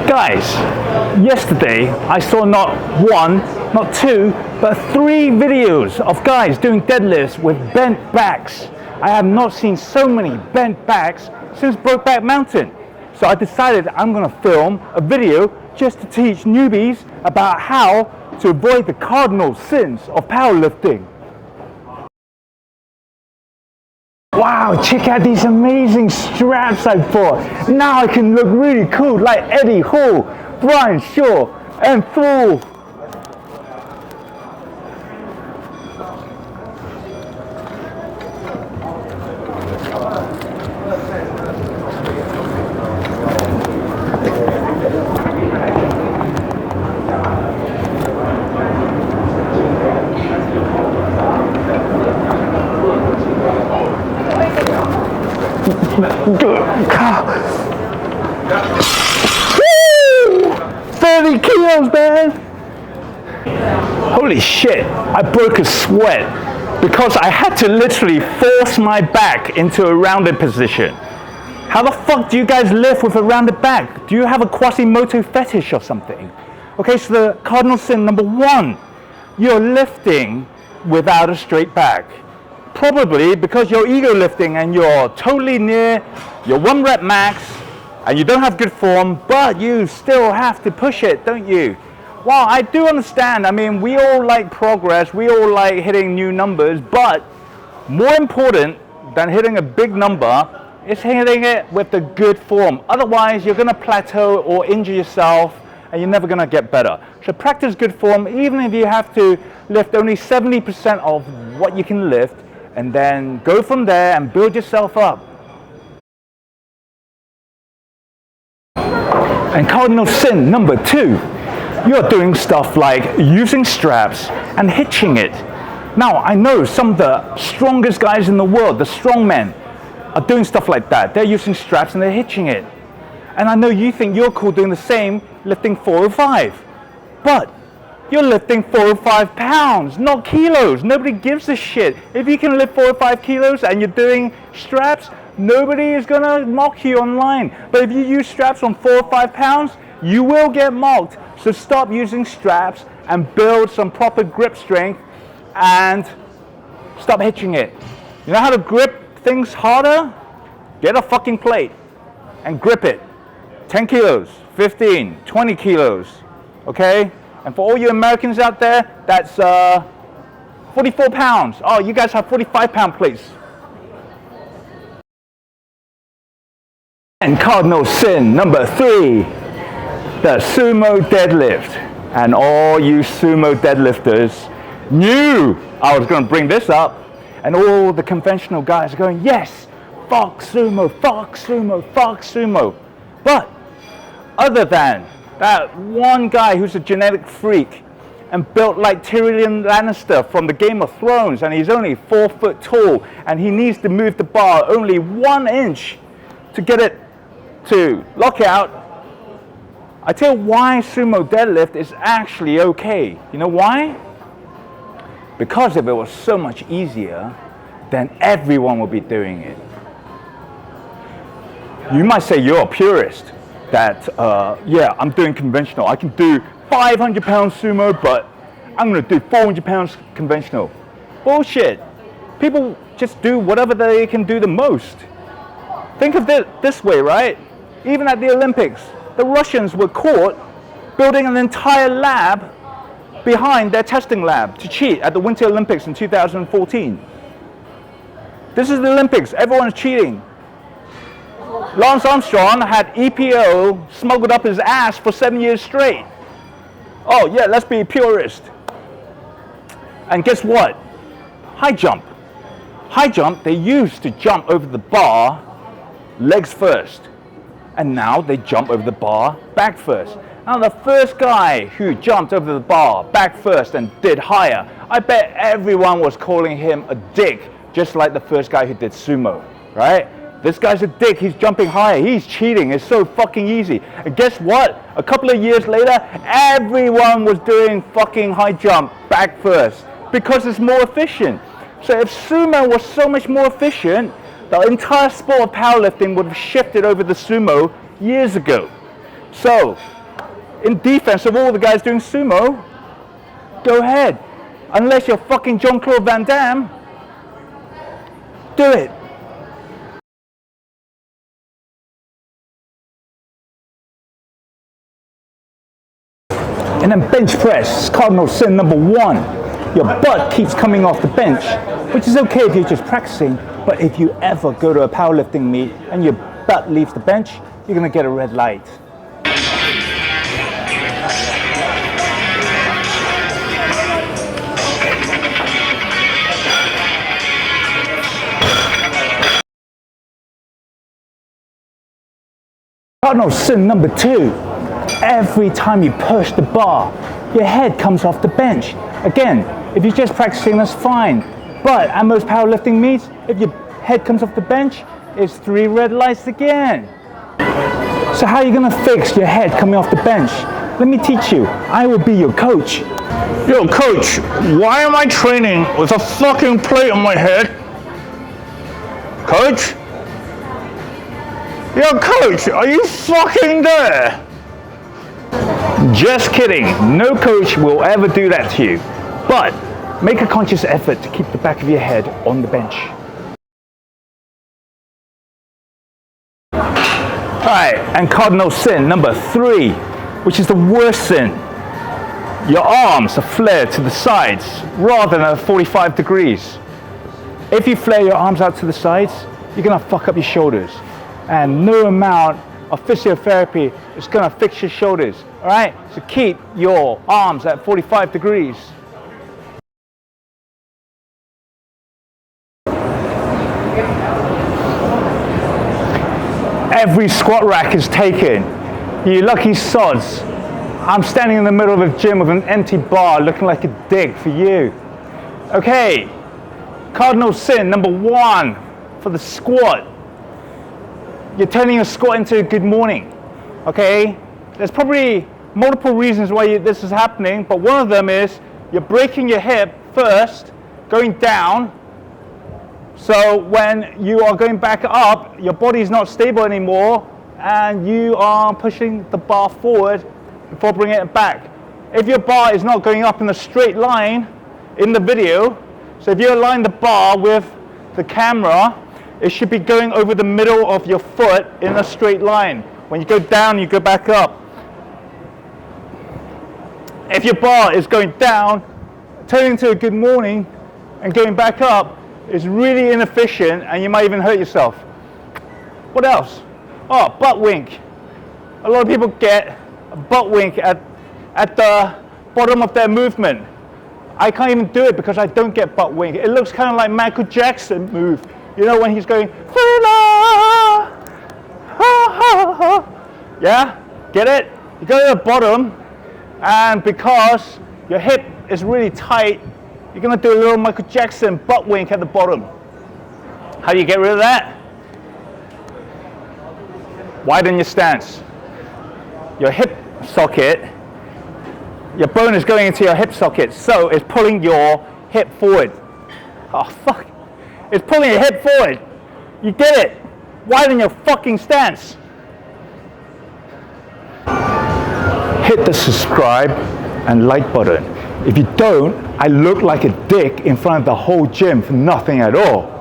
Guys, yesterday I saw not one, not two, but 3 videos of guys doing deadlifts with bent backs. I have not seen so many bent backs since Brokeback Mountain. So I decided I'm going to film a video just to teach newbies about how to avoid the cardinal sins of powerlifting. Wow, check out these amazing straps I bought. Now I can look really cool like Eddie Hall, Brian Shaw, and Fool. Good. 30 kilos, man. Holy shit, I broke a sweat because I had to literally force my back into a rounded position. How the fuck do you guys lift with a rounded back? Do you have a Quasimodo fetish or something? Okay, so the cardinal sin number 1, you're lifting without a straight back. Probably because you're ego lifting and you're totally near your 1 rep max and you don't have good form, but you still have to push it, don't you? Well, I do understand. I mean, we all like progress, we all like hitting new numbers, but more important than hitting a big number is hitting it with the good form. Otherwise, you're going to plateau or injure yourself and you're never going to get better. So practice good form, even if you have to lift only 70% of what you can lift, and then go from there and build yourself up. And cardinal sin number 2, you're doing stuff like using straps and hitching it. Now, I know some of the strongest guys in the world, the strongmen, are doing stuff like that. They're using straps and they're hitching it. And I know you think you're cool doing the same, lifting 405. But you're lifting 405 pounds, not kilos. Nobody gives a shit. If you can lift 405 kilos and you're doing straps, nobody is gonna mock you online. But if you use straps on 405 pounds, you will get mocked. So stop using straps and build some proper grip strength and stop hitching it. You know how to grip things harder? Get a fucking plate and grip it. 10 kilos, 15, 20 kilos, okay? And for all you Americans out there, that's 44 pounds. Oh, you guys have 45-pound plates. And cardinal sin number 3, the sumo deadlift. And all you sumo deadlifters knew I was going to bring this up. And all the conventional guys are going, yes, fuck sumo, fuck sumo, fuck sumo. But other than that one guy who's a genetic freak and built like Tyrion Lannister from the Game of Thrones, and he's only 4 foot tall, and he needs to move the bar only 1 inch to get it to lock out. I tell you why sumo deadlift is actually okay. You know why? Because if it was so much easier, then everyone would be doing it. You might say you're a purist. That, yeah, I'm doing conventional. I can do 500 pounds sumo, but I'm going to do 400 pounds conventional. Bullshit. People just do whatever they can do the most. Think of it this way, right? Even at the Olympics, the Russians were caught building an entire lab behind their testing lab to cheat at the Winter Olympics in 2014. This is the Olympics. Everyone's cheating. Lance Armstrong had EPO smuggled up his ass for 7 years straight. Oh yeah, let's be purist. And guess what? High jump. High jump, they used to jump over the bar legs first. And now they jump over the bar back first. Now the first guy who jumped over the bar back first and did higher, I bet everyone was calling him a dick, just like the first guy who did sumo, right? This guy's a dick, he's jumping higher, he's cheating, it's so fucking easy. And guess what? A couple of years later, everyone was doing fucking high jump back first because it's more efficient. So if sumo was so much more efficient, the entire sport of powerlifting would have shifted over to sumo years ago. So in defense of all the guys doing sumo, go ahead. Unless you're fucking Jean-Claude Van Damme, do it. And then bench press, cardinal sin number 1. Your butt keeps coming off the bench, which is okay if you're just practicing, but if you ever go to a powerlifting meet and your butt leaves the bench, you're gonna get a red light. Cardinal sin number 2. Every time you push the bar, your head comes off the bench. Again, if you're just practicing, that's fine. But at most powerlifting meets, if your head comes off the bench, it's 3 red lights again. So how are you gonna fix your head coming off the bench? Let me teach you. I will be your coach. Yo, coach, why am I training with a fucking plate on my head? Coach? Yo, coach, are you fucking there? Just kidding. No coach will ever do that to you. But make a conscious effort to keep the back of your head on the bench. Alright, and cardinal sin number 3, which is the worst sin. Your arms are flared to the sides rather than at 45 degrees. If you flare your arms out to the sides, you're gonna fuck up your shoulders. And no amount of physiotherapy is gonna fix your shoulders. Alright, so keep your arms at 45 degrees. Every squat rack is taken. You lucky sods. I'm standing in the middle of a gym with an empty bar looking like a dick for you. Okay, cardinal sin number 1 for the squat. You're turning a squat into a good morning. Okay, there's probably multiple reasons why this is happening, but one of them is you're breaking your hip first, going down. So when you are going back up, your body is not stable anymore, and you are pushing the bar forward before bringing it back. If your bar is not going up in a straight line in the video, so if you align the bar with the camera, it should be going over the middle of your foot in a straight line. When you go down, you go back up. If your bar is going down, turning to a good morning and going back up is really inefficient, and you might even hurt yourself. What else? Oh, butt wink. A lot of people get a butt wink at the bottom of their movement. I can't even do it because I don't get butt wink. It looks kind of like Michael Jackson move. You know, when he's going, yeah, get it? You go to the bottom, and because your hip is really tight, you're gonna do a little Michael Jackson butt wink at the bottom. How do you get rid of that? Widen your stance. Your hip socket, your bone is going into your hip socket, so it's pulling your hip forward. Oh, fuck. It's pulling your hip forward. You get it. Widen your fucking stance. Hit the subscribe and like button. If you don't, I look like a dick in front of the whole gym for nothing at all.